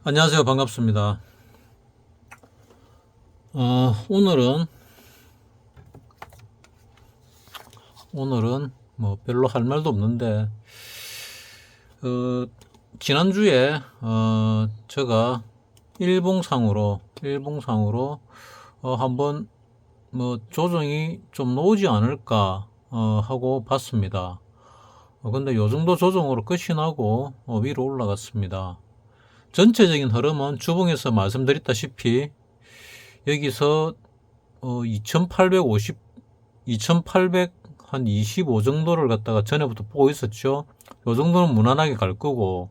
안녕하세요. 반갑습니다. 오늘은 뭐 별로 할 말도 없는데, 어, 지난주에, 제가 일봉상으로, 한번 뭐 조정이 좀 나오지 않을까, 하고 봤습니다. 근데 요 정도 조정으로 끝이 나고, 위로 올라갔습니다. 전체적인 흐름은 주봉에서 말씀드렸다시피, 여기서 2850, 2800 한 25 정도를 갖다가 전에부터 보고 있었죠. 요 정도는 무난하게 갈 거고,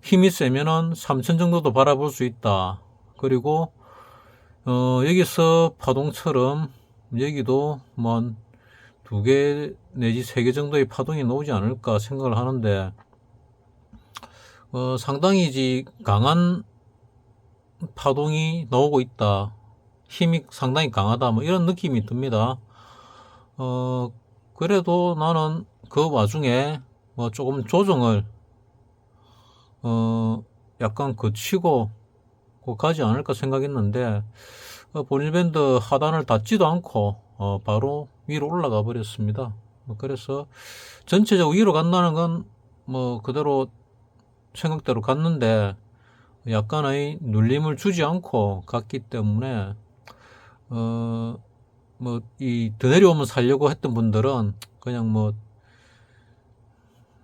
힘이 세면은 3000 정도도 바라볼 수 있다. 그리고 여기서 파동처럼 여기도 뭐 두 개 내지 세 개 정도의 파동이 나오지 않을까 생각을 하는데, 상당히 강한 파동이 나오고 있다. 힘이 상당히 강하다. 뭐 이런 느낌이 듭니다. 어, 그래도 나는 그 와중에 뭐 조금 조정을, 약간 거치고 가지 않을까 생각했는데, 보닐밴드 하단을 닿지도 않고, 바로 위로 올라가 버렸습니다. 그래서 전체적으로 위로 간다는 건 뭐 그대로 생각대로 갔는데, 약간의 눌림을 주지 않고 갔기 때문에, 어, 뭐, 더 내려오면 살려고 했던 분들은 그냥 뭐,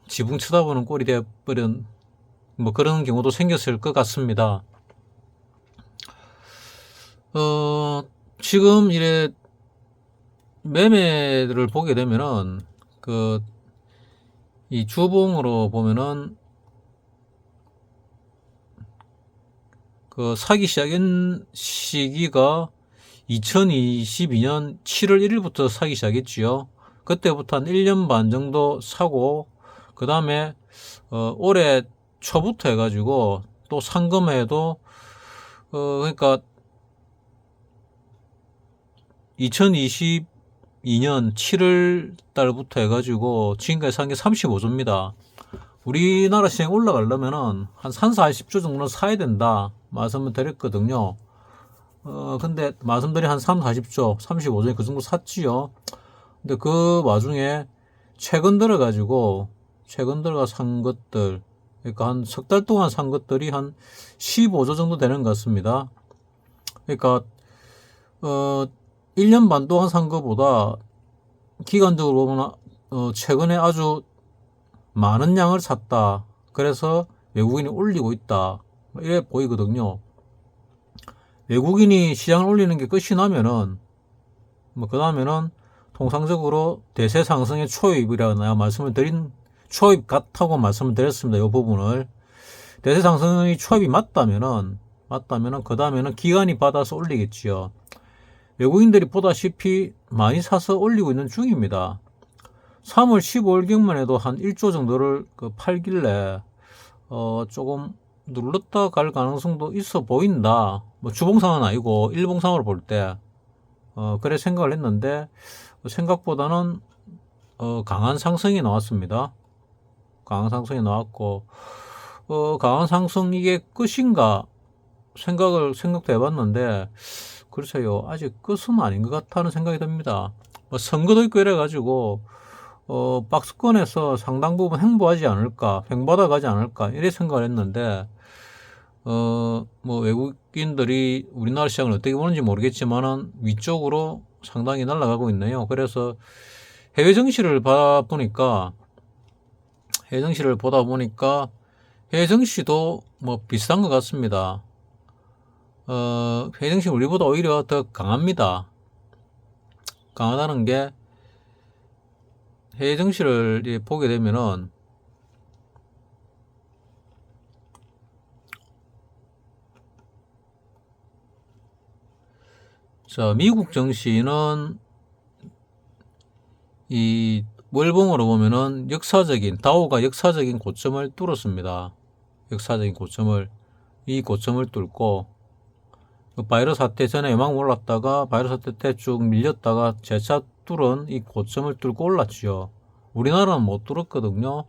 지붕 쳐다보는 꼴이 되어버린, 뭐 그런 경우도 생겼을 것 같습니다. 지금 이래 매매를 보게 되면은, 이 주봉으로 보면은, 사기 시작한 시기가 2022년 7월 1일부터 사기 시작했지요. 그때부터 한 1년 반 정도 사고, 그 다음에, 올해 초부터 해가지고, 또 상금에도, 그러니까, 2022년 7월 달부터 해가지고, 지금까지 산 게 35조입니다. 우리나라 시장 올라가려면은, 한 3, 40조 정도는 사야 된다. 말씀을 드렸거든요. 근데 말씀드린 한 3, 40조, 35조에 그 정도 샀지요. 근데 그 와중에 최근 들어가 산 것들, 그러니까 한 석 달 동안 산 것들이 한 15조 정도 되는 것 같습니다. 그러니까, 1년 반 동안 산 것보다 기간적으로 보면, 최근에 아주 많은 양을 샀다. 그래서 외국인이 올리고 있다. 이래 보이거든요. 외국인이 시장을 올리는 게 끝이 나면은, 뭐, 그 다음에는 통상적으로 대세 상승의 초입이라 내가 말씀을 드린, 초입 같다고 말씀을 드렸습니다. 이 부분을. 대세 상승의 초입이 맞다면은, 그 다음에는 기관이 받아서 올리겠지요. 외국인들이 보다시피 많이 사서 올리고 있는 중입니다. 3월 15일경만 해도 한 1조 정도를 팔길래, 조금 눌렀다 갈 가능성도 있어 보인다. 뭐 주봉상은 아니고 일봉상으로 볼 때, 그래 생각을 했는데, 생각보다는, 강한 상승이 나왔습니다. 강한 상승이 나왔고, 강한 상승 이게 끝인가 생각도 해봤는데, 글쎄요, 아직 끝은 아닌 것 같다는 생각이 듭니다. 뭐 선거도 있고 이래가지고, 박스권에서 상당 부분 횡보하지 않을까, 횡보하다 가지 않을까, 이래 생각을 했는데, 뭐 외국인들이 우리나라 시장을 어떻게 보는지 모르겠지만은 위쪽으로 상당히 날아가고 있네요. 그래서 해외 정시를 보다 보니까 해외 정시도 뭐 비슷한 것 같습니다. 해외 정시 우리보다 오히려 더 강합니다. 강하다는 게 해외 정시를 보게 되면은, 자, 미국 정시는 이 월봉으로 보면은 다우가 역사적인 고점을 뚫었습니다. 역사적인 고점을, 이 고점을 뚫고, 그 바이러스 사태 전에 요망 올랐다가 바이러스 사태 때 쭉 밀렸다가 재차 뚫은 이 고점을 뚫고 올랐지요. 우리나라는 못 뚫었거든요.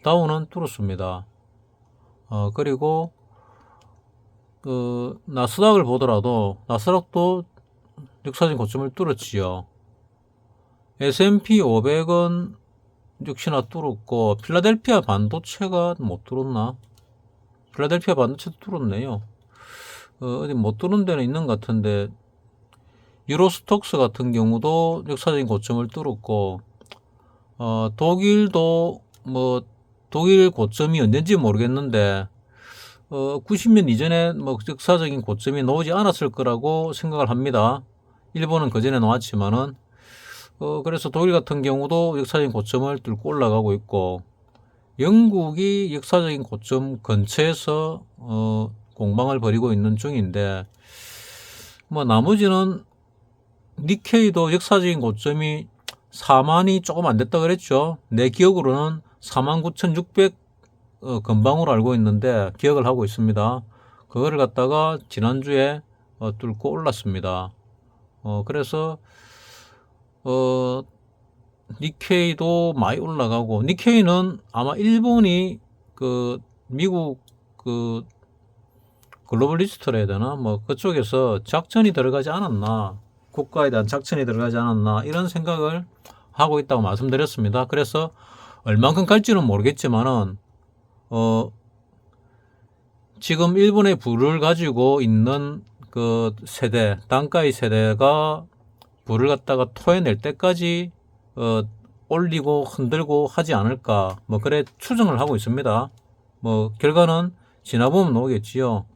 다우는 뚫었습니다. 그리고 나스닥을 보더라도 나스닥도 역사적인 고점을 뚫었지요. S&P 500은 역시나 뚫었고 필라델피아 반도체가 못 뚫었나? 필라델피아 반도체도 뚫었네요. 어디 못 뚫은 데는 있는 것 같은데 유로스톡스 같은 경우도 역사적인 고점을 뚫었고 독일도 뭐 독일 고점이 언젠지 모르겠는데 90년 이전에 뭐 역사적인 고점이 나오지 않았을 거라고 생각을 합니다. 일본은 그 전에 나왔지만은 그래서 독일 같은 경우도 역사적인 고점을 뚫고 올라가고 있고 영국이 역사적인 고점 근처에서 공방을 벌이고 있는 중인데 뭐 나머지는 니케이도 역사적인 고점이 4만이 조금 안 됐다 그랬죠. 내 기억으로는 49,600 근방으로 알고 있는데 기억을 하고 있습니다. 그거를 갖다가 지난주에 뚫고 올랐습니다. 그래서 니케이도 많이 올라가고 니케이는 아마 일본이 미국 글로벌 리스트라 해야 되나 뭐 그쪽에서 작전이 들어가지 않았나 국가에 대한 작전이 들어가지 않았나 이런 생각을 하고 있다고 말씀드렸습니다. 그래서 얼만큼 갈지는 모르겠지만은 지금 일본의 부를 가지고 있는 그 세대 단가의 세대가 부를 갖다가 토해낼 때까지 올리고 흔들고 하지 않을까 뭐 그래 추정을 하고 있습니다. 뭐 결과는 지나보면 나오겠지요.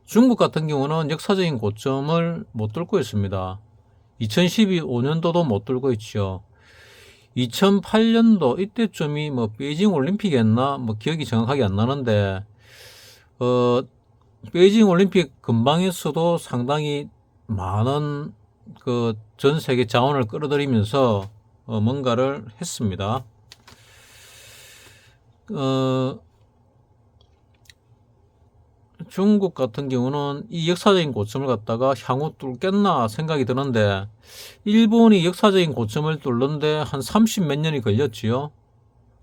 중국 같은 경우는 역사적인 고점을 못 뚫고 있습니다. 2015년도도 못 뚫고 있죠. 2008년도 이때쯤이 뭐 베이징 올림픽이었나 뭐 기억이 정확하게 안 나는데 베이징 올림픽 근방에서도 상당히 많은 그 전 세계 자원을 끌어들이면서 뭔가를 했습니다. 중국 같은 경우는 이 역사적인 고점을 갖다가 향후 뚫겠나 생각이 드는데 일본이 역사적인 고점을 뚫는데 한 30 몇 년이 걸렸지요.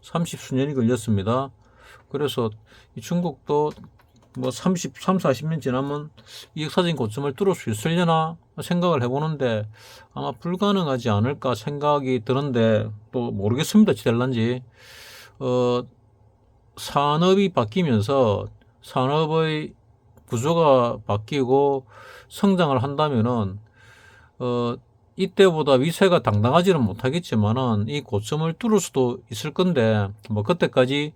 30 수년이 걸렸습니다. 그래서 이 중국도 뭐 40년 지나면 이 역사적인 고점을 뚫을 수 있으려나 생각을 해보는데 아마 불가능하지 않을까 생각이 드는데 또 모르겠습니다. 지될란지 산업이 바뀌면서 산업의 구조가 바뀌고 성장을 한다면은 이때보다 위세가 당당하지는 못하겠지만은 이 고점을 뚫을 수도 있을 건데 뭐 그때까지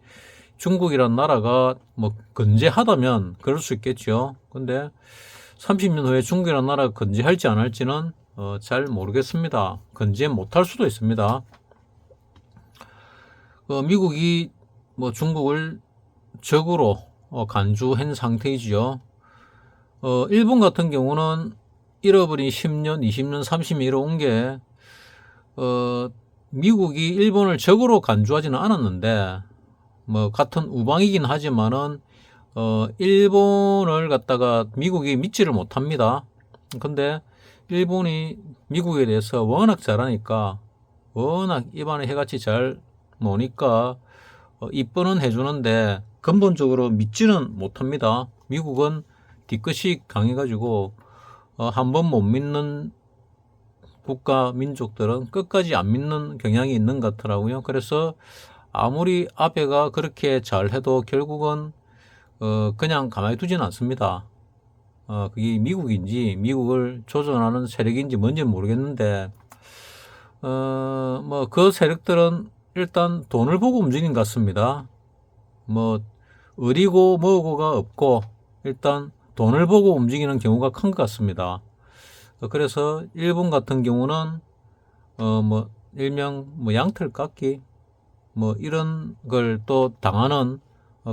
중국이란 나라가 뭐 건재하다면 그럴 수 있겠죠. 근데 30년 후에 중국이란 나라가 건재할지 안 할지는 잘 모르겠습니다. 건재 못할 수도 있습니다. 미국이 뭐 중국을 적으로 간주한 상태이지요. 일본 같은 경우는 잃어버린 10년, 20년, 30년 온 게 미국이 일본을 적으로 간주하지는 않았는데 뭐 같은 우방이긴 하지만은 일본을 갖다가 미국이 믿지를 못합니다. 근데 일본이 미국에 대해서 워낙 잘하니까 워낙 입안에 해같이 잘 노니까 이뻐는 해주는데 근본적으로 믿지는 못합니다. 미국은 뒤끝이 강해가지고 한 번 못 믿는 국가 민족들은 끝까지 안 믿는 경향이 있는 것 같더라고요. 그래서 아무리 아베가 그렇게 잘해도 결국은 그냥 가만히 두지는 않습니다. 그게 미국인지 미국을 조종하는 세력인지 뭔지는 모르겠는데 뭐 그 세력들은 일단 돈을 보고 움직이는 것 같습니다. 뭐 어리고 뭐고가 없고 일단 돈을 보고 움직이는 경우가 큰 것 같습니다. 그래서 일본 같은 경우는 뭐 일명 뭐 양털 깎기 뭐 이런 걸 또 당하는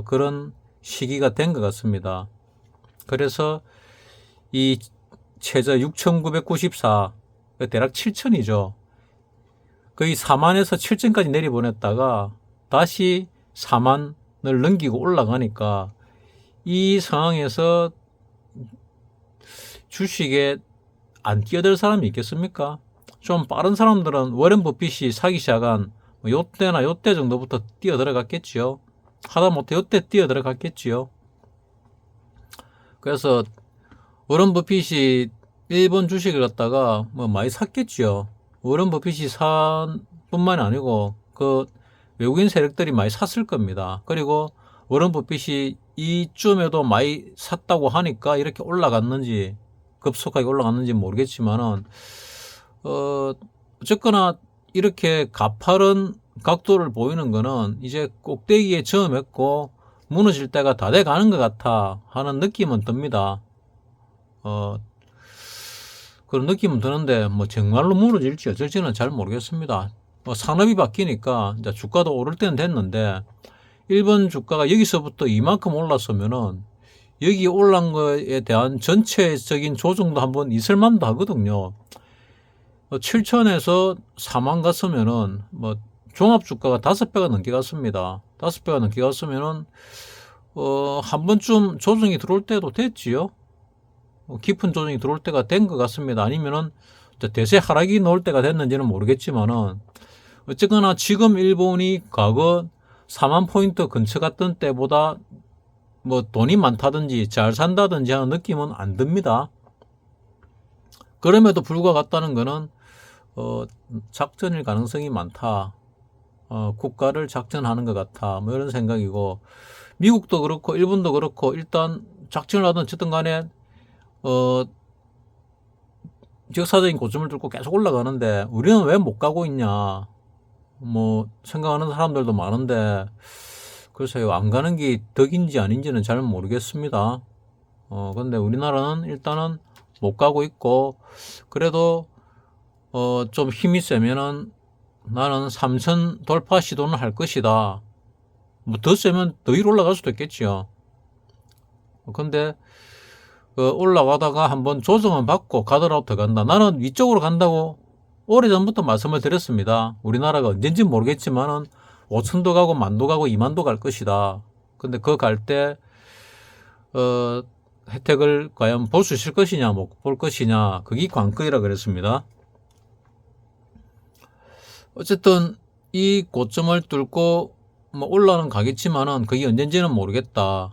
그런 시기가 된 것 같습니다. 그래서 이 최저 6,994 대략 7천이죠. 거의 4만에서 7천까지 내려보냈다가 다시 4만을 넘기고 올라가니까 이 상황에서 주식에 안 뛰어들 사람이 있겠습니까? 좀 빠른 사람들은 워렌 버핏이 사기 시작한 요때나 요때 정도부터 뛰어 들어갔겠지요. 하다못해 요때 뛰어 들어갔겠지요. 그래서 워런 버핏이 일본 주식을 갖다가 뭐 많이 샀겠죠. 워런 버핏이 산 뿐만이 아니고 그 외국인 세력들이 많이 샀을 겁니다. 그리고 워런 버핏이 이쯤에도 많이 샀다고 하니까 이렇게 올라갔는지 급속하게 올라갔는지 모르겠지만은 어쨌거나 이렇게 가파른 각도를 보이는 거는 이제 꼭대기에 저음했고 무너질 때가 다 돼 가는 것 같아 하는 느낌은 듭니다. 그런 느낌은 드는데 뭐 정말로 무너질지 어쩔지는 잘 모르겠습니다. 산업이 바뀌니까 이제 주가도 오를 때는 됐는데 일본 주가가 여기서부터 이만큼 올랐으면은 여기 올란 거에 대한 전체적인 조정도 한번 있을 만도 하거든요. 7천에서 4만 갔으면은 뭐 종합 주가가 5배가 넘게 갔습니다. 5배가 넘게 갔으면은 한 번쯤 조정이 들어올 때도 됐지요. 깊은 조정이 들어올 때가 된 것 같습니다. 아니면은 대세 하락이 나올 때가 됐는지는 모르겠지만은 어쨌거나 지금 일본이 과거 4만 포인트 근처 갔던 때보다 뭐 돈이 많다든지 잘 산다든지 하는 느낌은 안 듭니다. 그럼에도 불구하고 갔다는 거는 작전일 가능성이 많다. 국가를 작전하는 것 같아. 뭐 이런 생각이고, 미국도 그렇고 일본도 그렇고 일단 작전을 하든 어쨌든 간에 역사적인 고점을 뚫고 계속 올라가는데 우리는 왜 못 가고 있냐 뭐 생각하는 사람들도 많은데 글쎄요, 안 가는 게 덕인지 아닌지는 잘 모르겠습니다. 근데 우리나라는 일단은 못 가고 있고, 그래도 좀 힘이 세면은 나는 3천 돌파 시도는 할 것이다. 뭐 더 세면 더 위로 올라갈 수도 있겠지요. 근데 올라가다가 한번 조정은 받고 가더라도 더 간다. 나는 위쪽으로 간다고 오래전부터 말씀을 드렸습니다. 우리나라가 언젠지 모르겠지만은 5천도 가고 만도 가고 2만도 갈 것이다. 근데 그 갈 때 혜택을 과연 볼 수 있을 것이냐 못 볼 것이냐, 그게 관건이라 그랬습니다. 어쨌든 이 고점을 뚫고 뭐 올라는 가겠지만은 그게 언젠지는 모르겠다.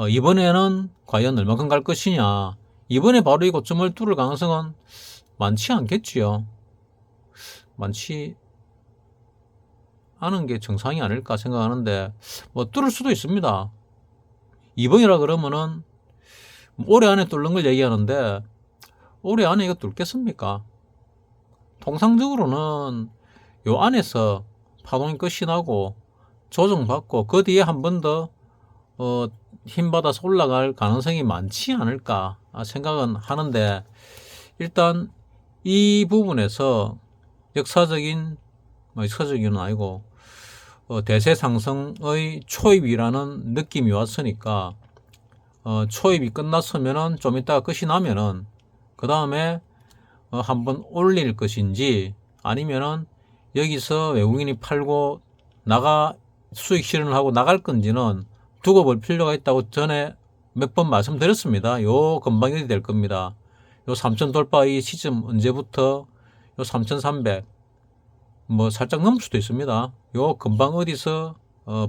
이번에는 과연 얼마큼 갈 것이냐. 이번에 바로 이 고점을 뚫을 가능성은 많지 않겠지요. 많지 않은 게 정상이 아닐까 생각하는데 뭐 뚫을 수도 있습니다. 이번이라 그러면은 올해 안에 뚫는 걸 얘기하는데 올해 안에 이거 뚫겠습니까? 통상적으로는 요 안에서 파동이 끝이 나고 조정받고 그 뒤에 한 번 더 힘받아서 올라갈 가능성이 많지 않을까 생각은 하는데, 일단 이 부분에서 역사적인 역사적인 아니고 대세 상승의 초입이라는 느낌이 왔으니까 초입이 끝났으면은 좀 이따가 끝이 나면은 그 다음에 한번 올릴 것인지 아니면은 여기서 외국인이 팔고 수익 실현을 하고 나갈 건지는 두고 볼 필요가 있다고 전에 몇 번 말씀드렸습니다. 요 금방이 될 겁니다. 요 3천 돌파 이 시점 언제부터 요 3,300 뭐 살짝 넘을 수도 있습니다. 요 금방 어디서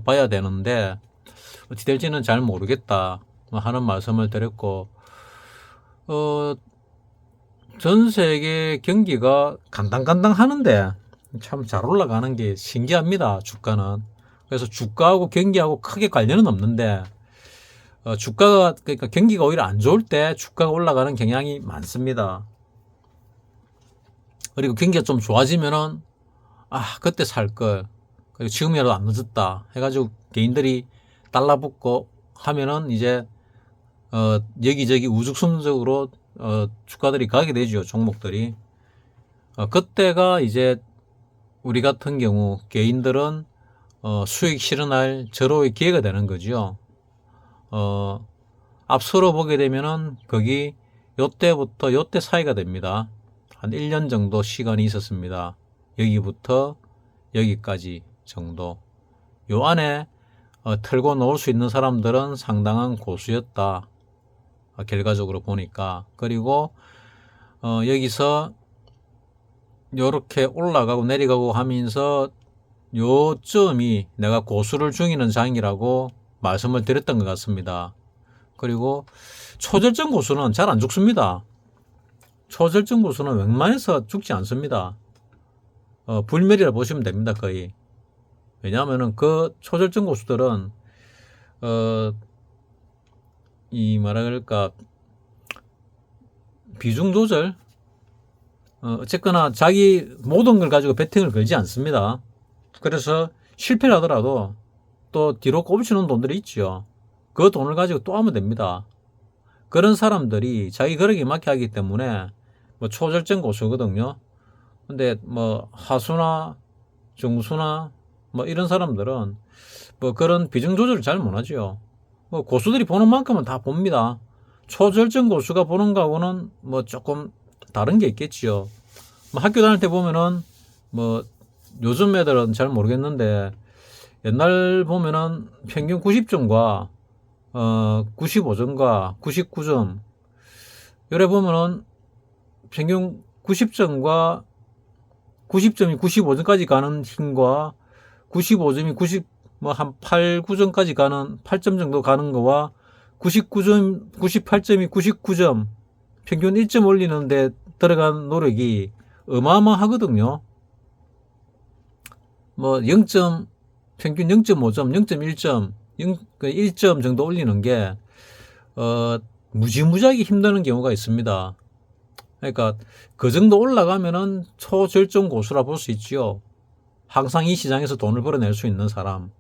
봐야 되는데 어찌 될지는 잘 모르겠다 하는 말씀을 드렸고, 전 세계 경기가 간당간당 하는데 참 잘 올라가는 게 신기합니다. 주가는. 그래서 주가하고 경기하고 크게 관련은 없는데 주가가, 그러니까 경기가 오히려 안 좋을 때 주가가 올라가는 경향이 많습니다. 그리고 경기가 좀 좋아지면은 그때 살 걸, 그리고 지금이라도 안 늦었다 해가지고 개인들이 달라붙고 하면은 이제 여기저기 우죽순적으로 주가들이 가게 되죠. 종목들이. 그때가 이제 우리 같은 경우 개인들은 수익 실현할 절호의 기회가 되는 거죠. 앞서로 보게 되면은 거기 요때부터 요때 사이가 됩니다. 한 1년 정도 시간이 있었습니다. 여기부터 여기까지 정도. 요 안에 털고 놓을 수 있는 사람들은 상당한 고수였다. 결과적으로 보니까. 그리고 여기서 요렇게 올라가고 내려가고 하면서 요점이 내가 고수를 중이는 장이라고 말씀을 드렸던 것 같습니다. 그리고 초절정 고수는 잘 안 죽습니다. 초절정 고수는 웬만해서 죽지 않습니다. 불멸이라 보시면 됩니다, 거의. 왜냐하면은 그 초절정 고수들은 이 뭐라 그럴까, 비중 조절, 어쨌거나 자기 모든 걸 가지고 배팅을 걸지 않습니다. 그래서 실패를 하더라도 또 뒤로 꼽으시는 돈들이 있죠. 그 돈을 가지고 또 하면 됩니다. 그런 사람들이 자기 거력에 맞게 하기 때문에 뭐 초절정 고수거든요. 근데 뭐 하수나 중수나 뭐 이런 사람들은 뭐 그런 비중 조절을 잘 못하죠. 뭐 고수들이 보는 만큼은 다 봅니다. 초절정 고수가 보는 거하고는 뭐 조금 다른 게 있겠지요. 뭐 학교 다닐 때 보면은 뭐 요즘 애들은 잘 모르겠는데 옛날 보면은 평균 90점과 95점과 99점 요래 보면은 평균 90점과 90점이 95점까지 가는 팀과 95점이 90 뭐 한 8, 9점까지 가는 8점 정도 가는 거와 99점, 98점이 99점 평균 1점 올리는데 들어간 노력이 어마어마하거든요. 뭐 0. 평균 0.5점, 0.1점, 1점 정도 올리는 게 무지무지하게 힘드는 경우가 있습니다. 그러니까 그 정도 올라가면은 초절정 고수라 볼 수 있지요. 항상 이 시장에서 돈을 벌어낼 수 있는 사람.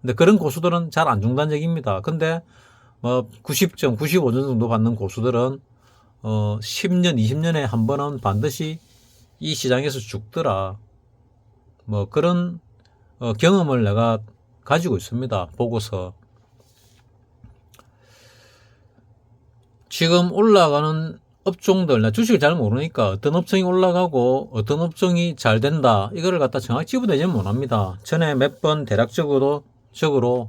근데 그런 고수들은 잘 안 죽는다는 얘기입니다. 근데 뭐 90점, 95점 정도 받는 고수들은 10년, 20년에 한 번은 반드시 이 시장에서 죽더라. 뭐 그런 경험을 내가 가지고 있습니다. 보고서. 지금 올라가는 업종들, 나 주식을 잘 모르니까 어떤 업종이 올라가고 어떤 업종이 잘 된다, 이거를 갖다 정확히 집어내지는 못합니다. 전에 몇 번 대략적으로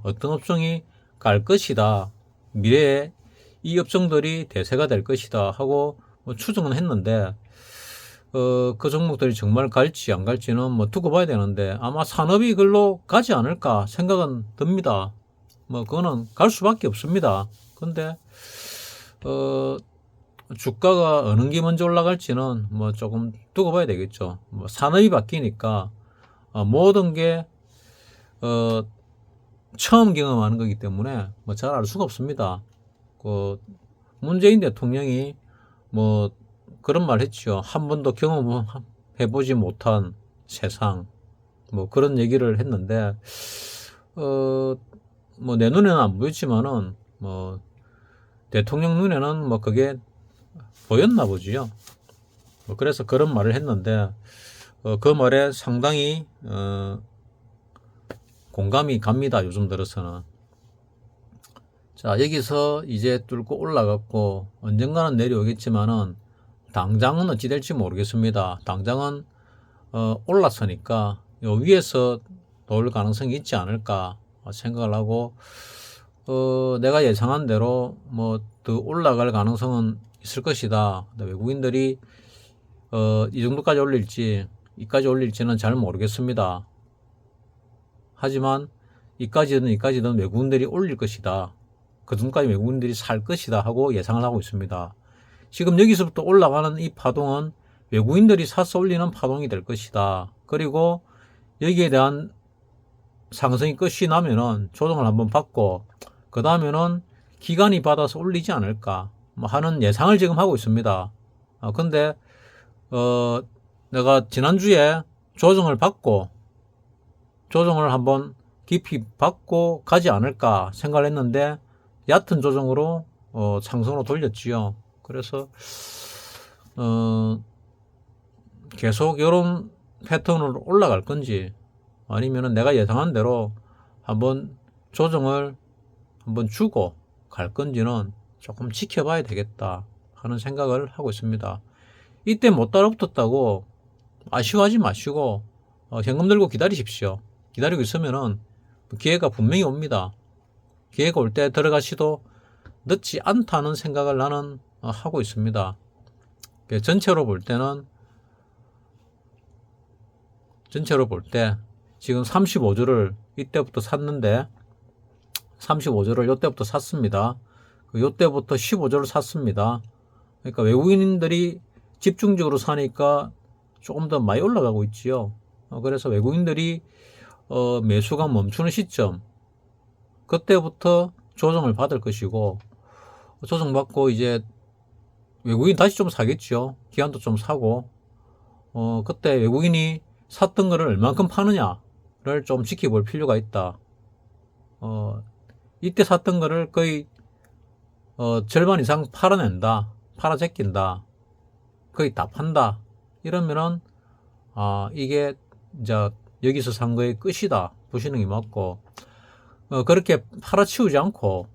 어떤 업종이 갈 것이다, 미래에 이 업종들이 대세가 될 것이다 하고 뭐 추정은 했는데 그 종목들이 정말 갈지 안 갈지는 뭐 두고 봐야 되는데 아마 산업이 글로 가지 않을까 생각은 듭니다. 뭐 그거는 갈 수밖에 없습니다. 근데 주가가 어느 게 먼저 올라갈지는 뭐 조금 두고 봐야 되겠죠. 뭐 산업이 바뀌니까 모든 게 처음 경험하는 거기 때문에 뭐 잘 알 수가 없습니다. 그 문재인 대통령이 뭐 그런 말 했죠. 한 번도 경험해보지 못한 세상, 뭐 그런 얘기를 했는데 뭐 내 눈에는 안 보였지만은 뭐 대통령 눈에는 뭐 그게 보였나 보지요. 뭐 그래서 그런 말을 했는데 그 말에 상당히 공감이 갑니다. 요즘 들어서는. 자, 여기서 이제 뚫고 올라갔고 언젠가는 내려오겠지만은 당장은 어찌 될지 모르겠습니다. 당장은 올랐으니까 요 위에서 나올 가능성이 있지 않을까 생각을 하고 내가 예상한 대로 뭐 더 올라갈 가능성은 있을 것이다. 외국인들이 이 정도까지 올릴지 이까지 올릴지는 잘 모르겠습니다. 하지만 이까지든 외국인들이 올릴 것이다. 그 정도까지 외국인들이 살 것이다 하고 예상을 하고 있습니다. 지금 여기서부터 올라가는 이 파동은 외국인들이 사서 올리는 파동이 될 것이다. 그리고 여기에 대한 상승이 끝이 나면은 조정을 한번 받고 그 다음에는 기관이 받아서 올리지 않을까 하는 예상을 지금 하고 있습니다. 근데 내가 지난주에 조정을 한번 깊이 받고 가지 않을까 생각을 했는데 얕은 조정으로 상승으로 돌렸지요. 그래서 계속 이런 패턴으로 올라갈 건지 아니면은 내가 예상한 대로 한번 조정을 한번 주고 갈 건지는 조금 지켜봐야 되겠다 하는 생각을 하고 있습니다. 이때 못 따라붙었다고 아쉬워하지 마시고 현금 들고 기다리십시오. 기다리고 있으면은 기회가 분명히 옵니다. 기회가 올 때 들어가시도 늦지 않다는 생각을 나는 하고 있습니다. 전체로 볼 때 지금 35주를 이때부터 샀는데 35조를 요때부터 샀습니다. 요때부터 15조를 샀습니다. 그러니까 외국인들이 집중적으로 사니까 조금 더 많이 올라가고 있지요. 그래서 외국인들이 매수가 멈추는 시점, 그때부터 조정을 받을 것이고, 조정받고 이제 외국인 다시 좀 사겠죠. 기관도 좀 사고, 그때 외국인이 샀던 거를 얼만큼 파느냐를 좀 지켜볼 필요가 있다. 이때 샀던 거를 거의 절반 이상 팔아낸다, 팔아 제낀다, 거의 다 판다. 이러면은 이게 이제 여기서 산 거의 끝이다 보시는 게 맞고, 그렇게 팔아치우지 않고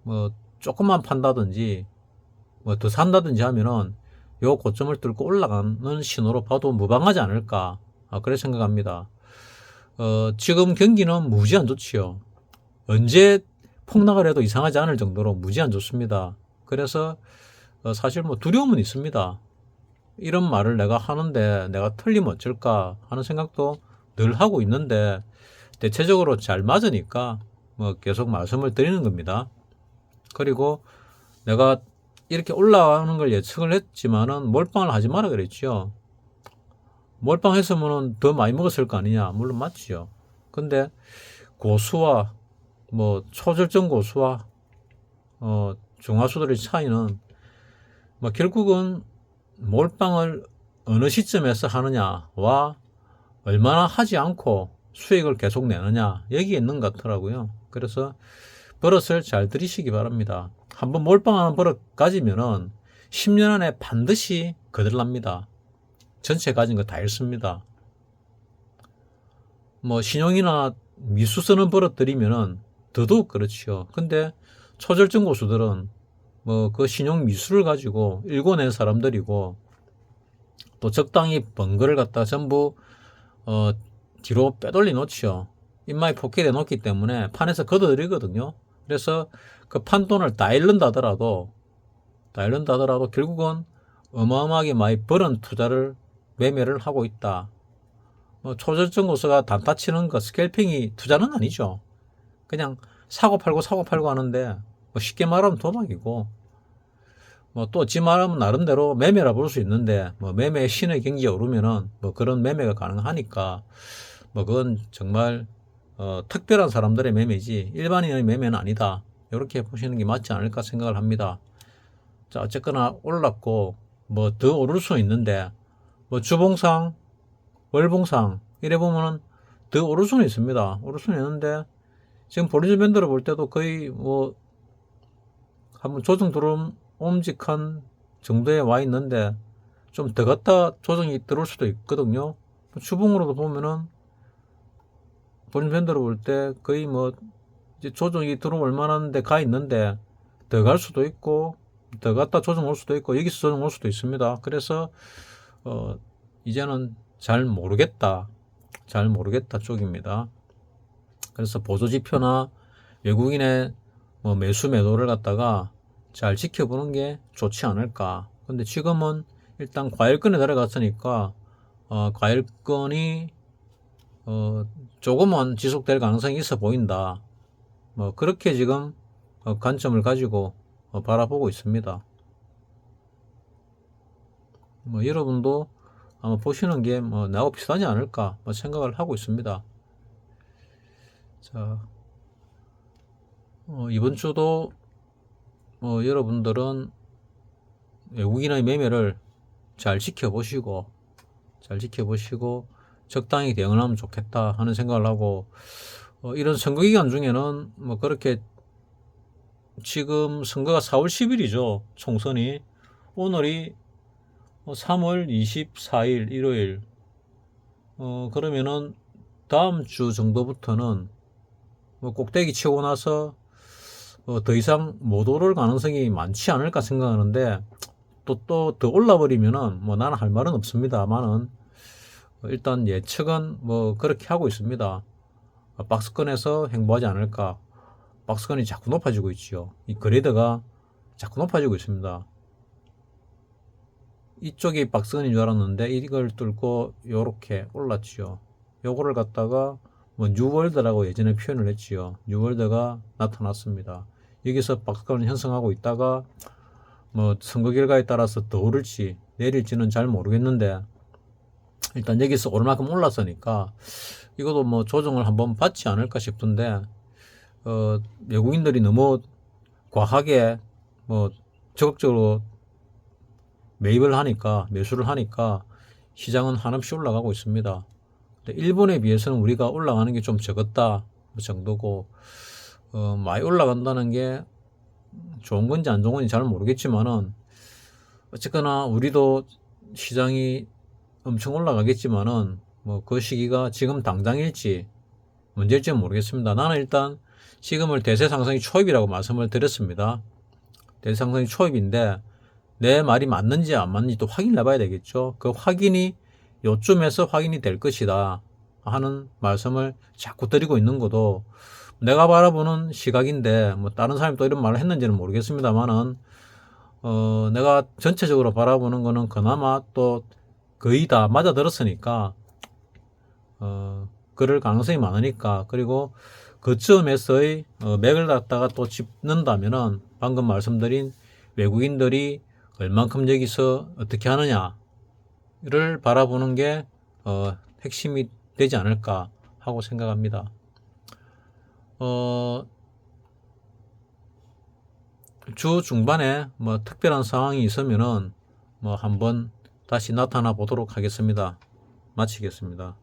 뭐 조금만 판다든지 뭐 더 산다든지 하면은 요 고점을 뚫고 올라가는 신호로 봐도 무방하지 않을까, 그래 생각합니다. 지금 경기는 무지 안 좋지요. 언제 폭락을 해도 이상하지 않을 정도로 무지 안 좋습니다. 그래서 사실 뭐 두려움은 있습니다. 이런 말을 내가 하는데 내가 틀리면 어쩔까 하는 생각도 늘 하고 있는데, 대체적으로 잘 맞으니까 뭐 계속 말씀을 드리는 겁니다. 그리고 내가 이렇게 올라가는 걸 예측을 했지만은 몰빵을 하지 마라 그랬죠. 몰빵했으면은 더 많이 먹었을 거 아니냐. 물론 맞지요. 근데 고수와 뭐 초절정 고수와 중화수들의 차이는 뭐 결국은 몰빵을 어느 시점에서 하느냐와 얼마나 하지 않고 수익을 계속 내느냐, 여기에 있는 것 같더라고요. 그래서 버릇을 잘 들이시기 바랍니다. 한번 몰빵하는 버릇 가지면은 10년 안에 반드시 거들납니다. 전체 가진 거 다 잃습니다. 뭐 신용이나 미수 쓰는 버릇 들이면은 더더욱 그렇지요. 근데 초절정 고수들은 뭐 그 신용 미수를 가지고 일궈낸 사람들이고, 또 적당히 번거를 갖다 전부 뒤로 빼돌리 놓지요. 입마에 포켓해 놓기 때문에 판에서 걷어들이거든요. 그래서 그 판돈을 다 잃는다더라도 결국은 어마어마하게 많이 벌은 투자를 매매를 하고 있다. 초절정 고수가 단타 치는 거 스캘핑이 투자는 아니죠. 그냥 사고 팔고 하는데, 뭐 쉽게 말하면 도박이고, 뭐 또 지 말하면 나름대로 매매라 볼 수 있는데, 뭐 매매의 신의 경기가 오르면은 뭐 그런 매매가 가능하니까, 뭐 그건 정말 특별한 사람들의 매매지 일반인의 매매는 아니다. 이렇게 보시는 게 맞지 않을까 생각을 합니다. 자, 어쨌거나 올랐고 뭐 더 오를 수 있는데, 뭐 주봉상, 월봉상 이래 보면은 더 오를 수는 있습니다. 오를 수는 있는데, 지금 볼리저 밴드로 볼 때도 거의 뭐 한번 조정 들어옴 옴직한 정도에 와 있는데, 좀 더 갔다 조정이 들어올 수도 있거든요. 주봉으로도 보면은 볼리저 밴드로 볼 때 거의 뭐 이제 조정이 들어올 만한 데 가 있는데, 더 갈 수도 있고 더 갔다 조정 올 수도 있고 여기서 조정 올 수도 있습니다. 그래서 이제는 잘 모르겠다 쪽입니다. 그래서 보조지표나 외국인의 뭐 매수 매도를 갖다가 잘 지켜보는 게 좋지 않을까. 근데 지금은 일단 과열권에 들어갔으니까 과열권이 조금은 지속될 가능성이 있어 보인다. 뭐 그렇게 지금 관점을 가지고 바라보고 있습니다. 뭐 여러분도 아마 보시는 게 뭐 나하고 비슷하지 않을까 뭐 생각을 하고 있습니다. 자, 이번 주도 여러분들은 외국인의 매매를 잘 지켜보시고 적당히 대응을 하면 좋겠다 하는 생각을 하고, 이런 선거 기간 중에는 뭐 그렇게 지금 선거가 4월 10일이죠. 총선이. 오늘이 3월 24일 일요일. 그러면은 다음 주 정도부터는 뭐 꼭대기 치고 나서 더 이상 못 오를 가능성이 많지 않을까 생각하는데, 또 더 올라버리면은 뭐 나는 할 말은 없습니다만은, 일단 예측은 뭐 그렇게 하고 있습니다. 박스권에서 행보하지 않을까. 박스권이 자꾸 높아지고 있지요. 이 그레이드가 자꾸 높아지고 있습니다. 이쪽이 박스권인 줄 알았는데 이걸 뚫고 요렇게 올랐지요. 요거를 갖다가 뭐 뉴월드라고 예전에 표현을 했지요. 뉴월드가 나타났습니다. 여기서 박스권을 형성하고 있다가 뭐 선거 결과에 따라서 더 오를지 내릴지는 잘 모르겠는데 일단 여기서 오를 만큼 올랐으니까 이것도 뭐 조정을 한번 받지 않을까 싶은데 외국인들이 너무 과하게 뭐 적극적으로 매입을 하니까 매수를 하니까 시장은 한없이 올라가고 있습니다. 근데 일본에 비해서는 우리가 올라가는 게 좀 적었다 정도고 많이 올라간다는 게 좋은 건지 안 좋은 건지 잘 모르겠지만은 어쨌거나 우리도 시장이 엄청 올라가겠지만은 뭐 그 시기가 지금 당장일지 문제일지는 모르겠습니다. 나는 일단 지금을 대세 상승이 초입이라고 말씀을 드렸습니다. 대세 상승이 초입인데 내 말이 맞는지 안 맞는지 또 확인해 봐야 되겠죠. 그 확인이 요쯤에서 확인이 될 것이다 하는 말씀을 자꾸 드리고 있는 것도 내가 바라보는 시각인데 뭐 다른 사람이 또 이런 말을 했는지는 모르겠습니다만은 내가 전체적으로 바라보는 거는 그나마 또 거의 다 맞아 들었으니까 그럴 가능성이 많으니까 그리고 그쯤에서의 맥을 갖다가 또 짚는다면은 방금 말씀드린 외국인들이 얼만큼 여기서 어떻게 하느냐를 바라보는 게 핵심이 되지 않을까 하고 생각합니다. 주 중반에 뭐 특별한 상황이 있으면은 뭐 한번 다시 나타나 보도록 하겠습니다. 마치겠습니다.